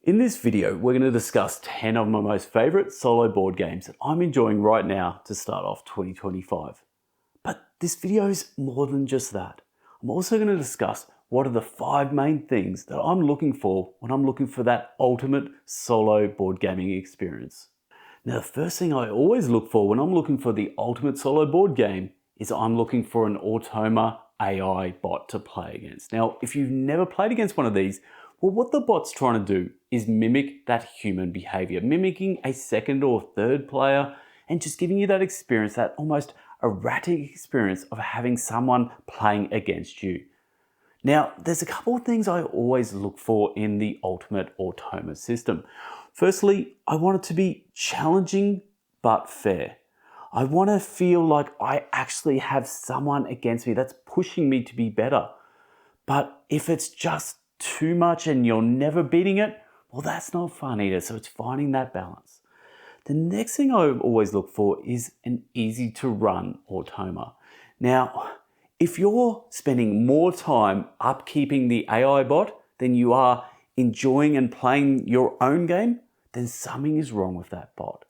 In this video, we're going to discuss 10 of my most favourite solo board games that I'm enjoying right now to start off 2025. But this video is more than just that. I'm also going to discuss what are the 5 main things that I'm looking for when I'm looking for that ultimate solo board gaming experience. Now, the first thing I always look for when I'm looking for the ultimate solo board game is I'm looking for an Automa AI bot to play against. Now, if you've never played against one of these, well, what the bot's trying to do is mimic that human behavior, mimicking a second or third player and just giving you that experience, that almost erratic experience of having someone playing against you. Now, there's a couple of things I always look for in the ultimate Automa system. Firstly, I want it to be challenging but fair. I want to feel like I actually have someone against me that's pushing me to be better. But if it's just too much and you're never beating it, well, that's not fun either. So it's finding that balance. The next thing I always look for is an easy to run Automa. Now, if you're spending more time upkeeping the AI bot than you are enjoying and playing your own game, then something is wrong with that bot.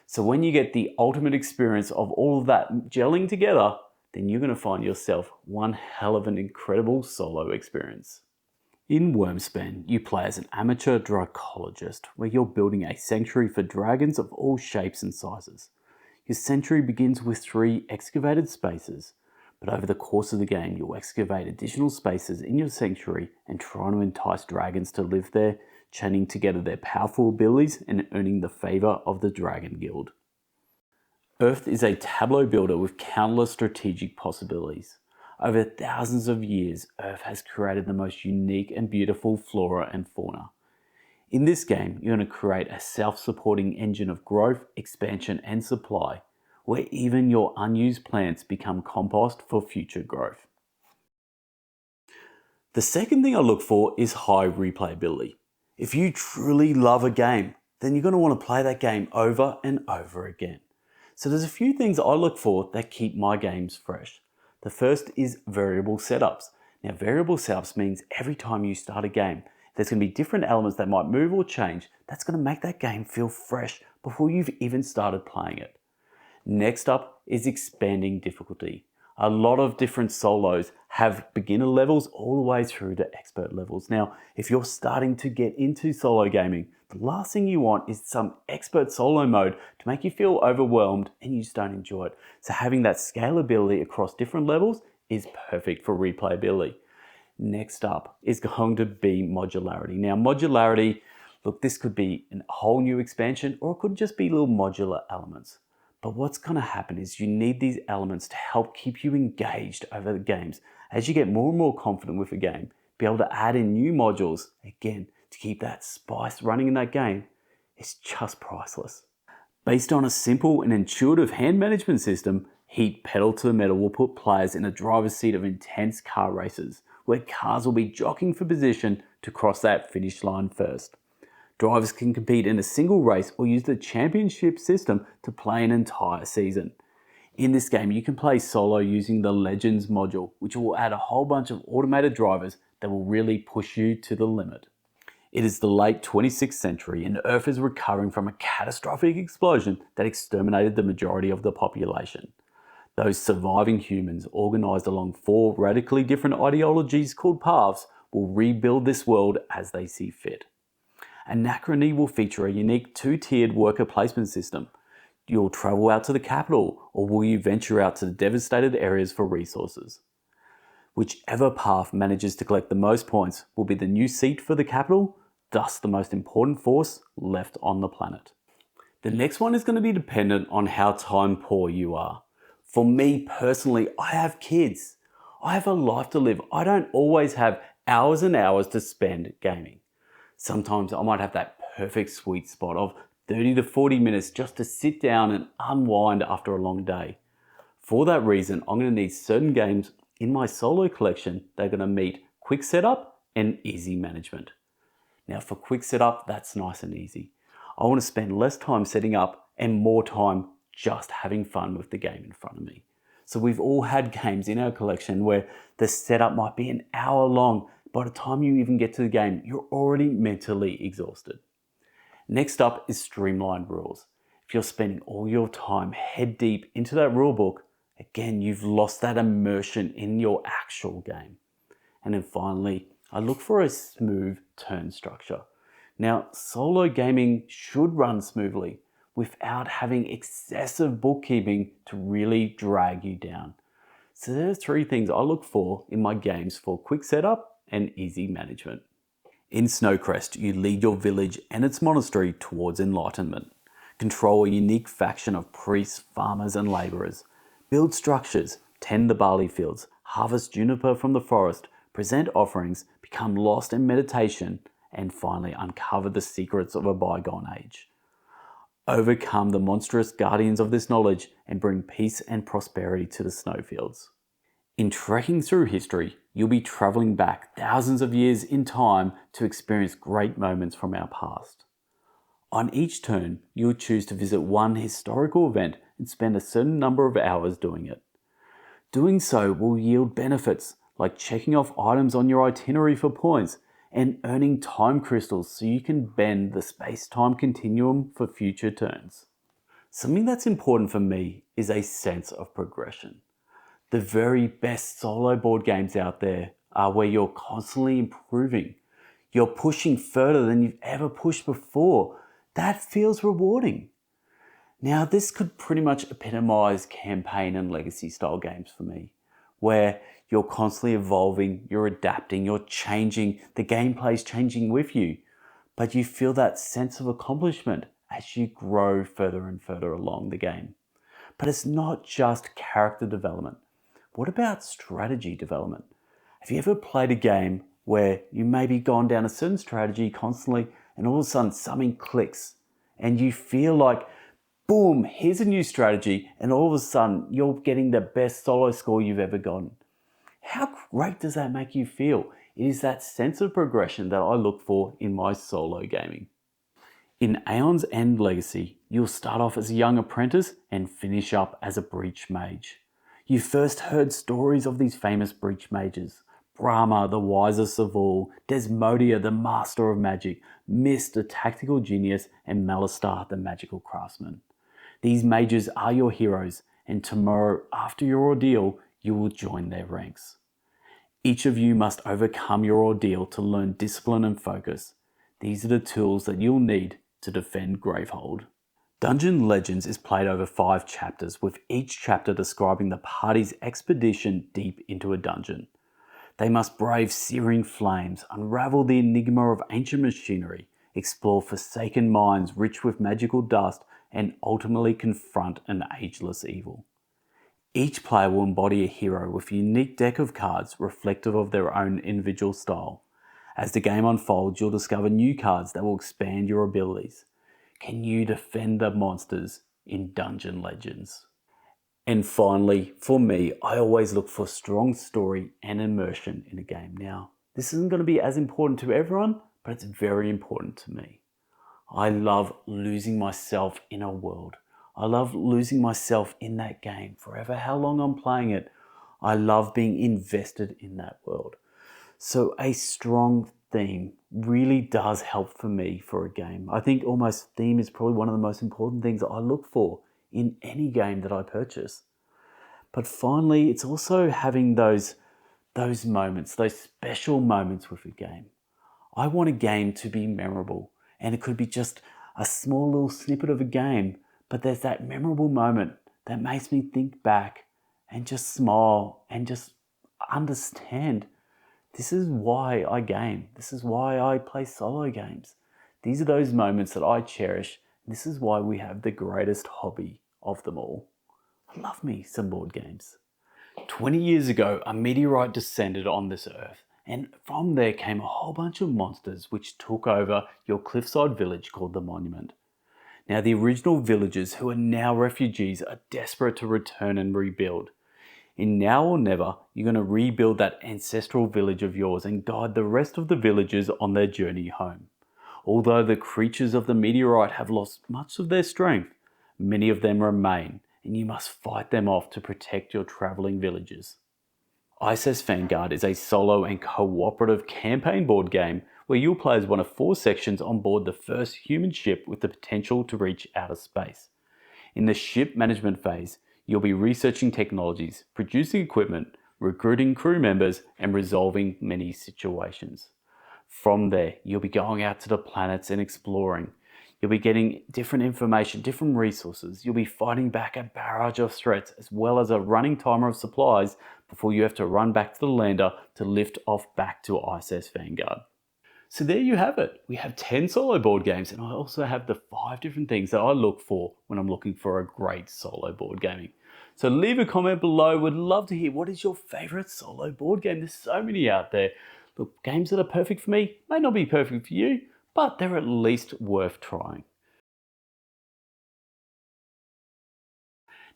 So when you get the ultimate experience of all of that gelling together, then you're going to find yourself one hell of an incredible solo experience. In Wyrmspan, you play as an amateur dracologist, where you're building a sanctuary for dragons of all shapes and sizes. Your sanctuary begins with 3 excavated spaces, but over the course of the game, you'll excavate additional spaces in your sanctuary and try to entice dragons to live there, chaining together their powerful abilities and earning the favour of the Dragon Guild. Earth is a tableau builder with countless strategic possibilities. Over thousands of years, Earth has created the most unique and beautiful flora and fauna. In this game, you're going to create a self-supporting engine of growth, expansion and supply, where even your unused plants become compost for future growth. The second thing I look for is high replayability. If you truly love a game, then you're going to want to play that game over and over again. So there's a few things I look for that keep my games fresh. The first is variable setups. Now, variable setups means every time you start a game, there's going to be different elements that might move or change. That's going to make that game feel fresh before you've even started playing it. Next up is expanding difficulty. A lot of different solos have beginner levels all the way through to expert levels. Now, if you're starting to get into solo gaming, the last thing you want is some expert solo mode to make you feel overwhelmed and you just don't enjoy it. So having that scalability across different levels is perfect for replayability. Next up is going to be modularity. Now, modularity, look, this could be a whole new expansion or it could just be little modular elements. But what's going to happen is you need these elements to help keep you engaged over the games. As you get more and more confident with a game, be able to add in new modules, again, to keep that spice running in that game, it's just priceless. Based on a simple and intuitive hand management system, Heat Pedal to the Metal will put players in a driver's seat of intense car races, where cars will be jockeying for position to cross that finish line first. Drivers can compete in a single race or use the championship system to play an entire season. In this game, you can play solo using the Legends module, which will add a whole bunch of automated drivers that will really push you to the limit. It is the late 26th century and Earth is recovering from a catastrophic explosion that exterminated the majority of the population. Those surviving humans, organised along 4 radically different ideologies called paths, will rebuild this world as they see fit. Anachrony will feature a unique 2-tiered worker placement system. You'll travel out to the capital, or will you venture out to the devastated areas for resources? Whichever path manages to collect the most points will be the new seat for the capital, thus the most important force left on the planet. The next one is going to be dependent on how time poor you are. For me personally, I have kids. I have a life to live. I don't always have hours and hours to spend gaming. Sometimes I might have that perfect sweet spot of 30 to 40 minutes just to sit down and unwind after a long day. For that reason, I'm going to need certain games in my solo collection that are going to meet quick setup and easy management. Now for quick setup, that's nice and easy. I want to spend less time setting up and more time just having fun with the game in front of me. So we've all had games in our collection where the setup might be an hour long, By the time you even get to the game, you're already mentally exhausted. Next up is streamlined rules. If you're spending all your time head deep into that rulebook, again, you've lost that immersion in your actual game. And then finally, I look for a smooth turn structure. Now, solo gaming should run smoothly without having excessive bookkeeping to really drag you down. So there are 3 things I look for in my games for quick setup and easy management. In Snowcrest, you lead your village and its monastery towards enlightenment. Control a unique faction of priests, farmers and labourers. Build structures, tend the barley fields, harvest juniper from the forest, present offerings, become lost in meditation, and finally uncover the secrets of a bygone age. Overcome the monstrous guardians of this knowledge and bring peace and prosperity to the snowfields. In trekking through history, you'll be travelling back thousands of years in time to experience great moments from our past. On each turn, you'll choose to visit one historical event and spend a certain number of hours doing it. Doing so will yield benefits like checking off items on your itinerary for points and earning time crystals so you can bend the space-time continuum for future turns. Something that's important for me is a sense of progression. The very best solo board games out there are where you're constantly improving. You're pushing further than you've ever pushed before. That feels rewarding. Now, this could pretty much epitomize campaign and legacy style games for me, where you're constantly evolving, you're adapting, you're changing, the gameplay's changing with you, but you feel that sense of accomplishment as you grow further and further along the game. But it's not just character development. What about strategy development? Have you ever played a game where you maybe gone down a certain strategy constantly and all of a sudden something clicks and you feel like, boom, here's a new strategy and all of a sudden you're getting the best solo score you've ever gotten? How great does that make you feel? It is that sense of progression that I look for in my solo gaming. In Aeon's End Legacy, you'll start off as a young apprentice and finish up as a breach mage. You first heard stories of these famous breach mages. Brahma, the wisest of all, Desmodia, the master of magic, Mist, the tactical genius, and Malistar, the magical craftsman. These mages are your heroes, and tomorrow, after your ordeal, you will join their ranks. Each of you must overcome your ordeal to learn discipline and focus. These are the tools that you'll need to defend Gravehold. Dungeon Legends is played over 5 chapters, with each chapter describing the party's expedition deep into a dungeon. They must brave searing flames, unravel the enigma of ancient machinery, explore forsaken mines rich with magical dust, and ultimately confront an ageless evil. Each player will embody a hero with a unique deck of cards reflective of their own individual style. As the game unfolds, you'll discover new cards that will expand your abilities. Can you defend the monsters in Dungeon Legends? And finally, for me, I always look for strong story and immersion in a game. Now, this isn't going to be as important to everyone, but it's very important to me. I love losing myself in a world. I love losing myself in that game forever, how long I'm playing it. I love being invested in that world. So a strong theme really does help for me for a game. I think almost theme is probably one of the most important things that I look for in any game that I purchase. But finally, it's also having those moments, those special moments with a game. I want a game to be memorable, and it could be just a small little snippet of a game, but there's that memorable moment that makes me think back and just smile and just understand this is why I game. This is why I play solo games. These are those moments that I cherish. This is why we have the greatest hobby of them all. I love me some board games. 20 years ago, a meteorite descended on this earth, and from there came a whole bunch of monsters which took over your cliffside village called the Monument. Now, the original villagers, who are now refugees, are desperate to return and rebuild. In Now or Never, you're going to rebuild that ancestral village of yours and guide the rest of the villagers on their journey home. Although the creatures of the meteorite have lost much of their strength, many of them remain, and you must fight them off to protect your travelling villagers. ISS Vanguard is a solo and cooperative campaign board game where you'll play as one of 4 sections on board the first human ship with the potential to reach outer space. In the ship management phase, you'll be researching technologies, producing equipment, recruiting crew members, and resolving many situations. From there, you'll be going out to the planets and exploring. You'll be getting different information, different resources. You'll be fighting back a barrage of threats as well as a running timer of supplies before you have to run back to the lander to lift off back to ISS Vanguard. So there you have it. We have 10 solo board games, and I also have the 5 different things that I look for when I'm looking for a great solo board gaming. So leave a comment below. Would love to hear what is your favorite solo board game. There's so many out there. Look, games that are perfect for me may not be perfect for you, but they're at least worth trying.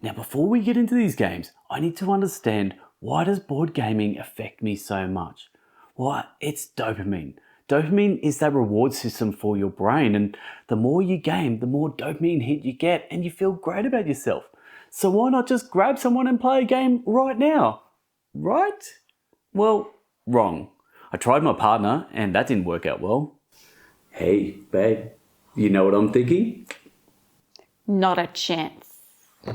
Now, before we get into these games, I need to understand, why does board gaming affect me so much? Well, it's dopamine. Dopamine is that reward system for your brain, and the more you game, the more dopamine hit you get and you feel great about yourself. So why not just grab someone and play a game right now? Right? Well, wrong. I tried my partner and that didn't work out well. Hey, babe, you know what I'm thinking? Not a chance. I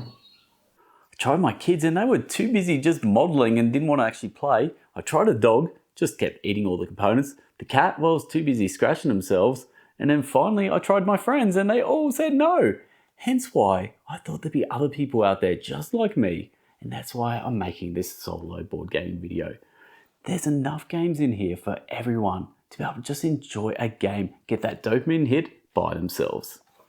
tried my kids and they were too busy just modeling and didn't want to actually play. I tried a dog, just kept eating all the components. The cat, well, was too busy scratching themselves. And then finally I tried my friends and they all said no. Hence why I thought there'd be other people out there just like me. And that's why I'm making this solo board gaming video. There's enough games in here for everyone to be able to just enjoy a game, get that dopamine hit by themselves.